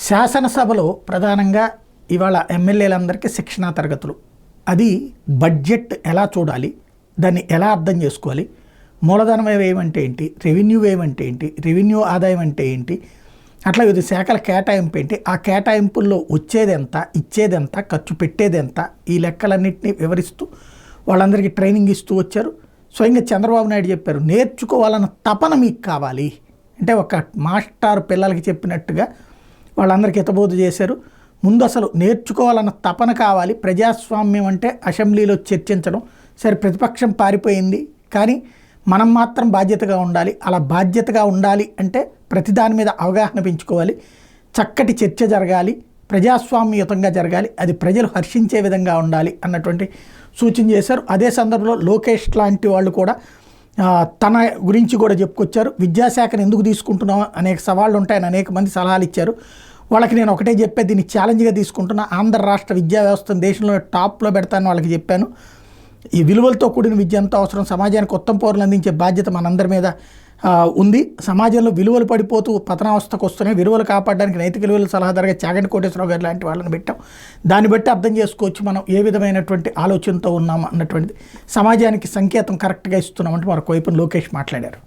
శాసనసభలో ప్రధానంగా ఇవాళ ఎమ్మెల్యేలందరికీ శిక్షణా తరగతులు. అది బడ్జెట్ ఎలా చూడాలి, దాన్ని ఎలా అర్థం చేసుకోవాలి, మూలధనం వ్యయం అంటే ఏంటి, రెవెన్యూ వ్యయం అంటే ఏంటి, రెవెన్యూ ఆదాయం అంటే ఏంటి, అట్లా వివిధ శాఖల కేటాయింపు ఏంటి, ఆ కేటాయింపుల్లో వచ్చేది ఎంత, ఇచ్చేది ఎంత, ఖర్చు పెట్టేది ఎంత, ఈ లెక్కలన్నింటినీ వివరిస్తూ వాళ్ళందరికీ ట్రైనింగ్ ఇస్తూ వచ్చారు. స్వయంగా చంద్రబాబు నాయుడు చెప్పారు, నేర్చుకోవాలన్న తపన మీకు కావాలి అంటే ఒక మాస్టర్ పిల్లలకి చెప్పినట్టుగా వాళ్ళందరికీ హితబోధ చేశారు. ముందు అసలు నేర్చుకోవాలన్న తపన కావాలి. ప్రజాస్వామ్యం అంటే అసెంబ్లీలో చర్చించడం. సరే, ప్రతిపక్షం పారిపోయింది, కానీ మనం మాత్రం బాధ్యతగా ఉండాలి. అలా బాధ్యతగా ఉండాలి అంటే ప్రతిదాని మీద అవగాహన పెంచుకోవాలి, చక్కటి చర్చ జరగాలి, ప్రజాస్వామ్యయుతంగా జరగాలి, అది ప్రజలు హర్షించే విధంగా ఉండాలి అన్నటువంటి సూచన చేశారు. అదే సందర్భంలో లోకేష్ లాంటి వాళ్ళు కూడా తన గురించి కూడా చెప్పుకొచ్చారు. విద్యాశాఖను ఎందుకు తీసుకుంటున్నాం అనేక సవాళ్ళు ఉంటాయని అనేక మంది సలహాలు ఇచ్చారు. వాళ్ళకి నేను ఒకటే చెప్పేది, దీన్ని ఛాలెంజ్గా తీసుకుంటున్నా. ఆంధ్ర రాష్ట్ర విద్యా వ్యవస్థను దేశంలో టాప్లో పెడతాను వాళ్ళకి చెప్పాను. ఈ విలువలతో కూడిన విద్య ఎంత అవసరం, సమాజానికి ఉత్తమ పౌరులు అందించే బాధ్యత మనందరి మీద ఉంది. సమాజంలో విలువలు పడిపోతూ పతనావస్థకు వస్తున్నాయి. విలువలు కాపాడడానికి నైతిక విలువల సలహాదారుగా చాగంటి కోటేశ్వరరావు గారు లాంటి వాళ్ళని పెట్టాం. దాన్ని బట్టి అర్థం చేసుకోవచ్చు మనం ఏ విధమైనటువంటి ఆలోచనతో ఉన్నాము అన్నటువంటిది. సమాజానికి సంకేతం కరెక్ట్గా ఇస్తున్నామంటే మరొక వైపు లోకేష్ మాట్లాడారు.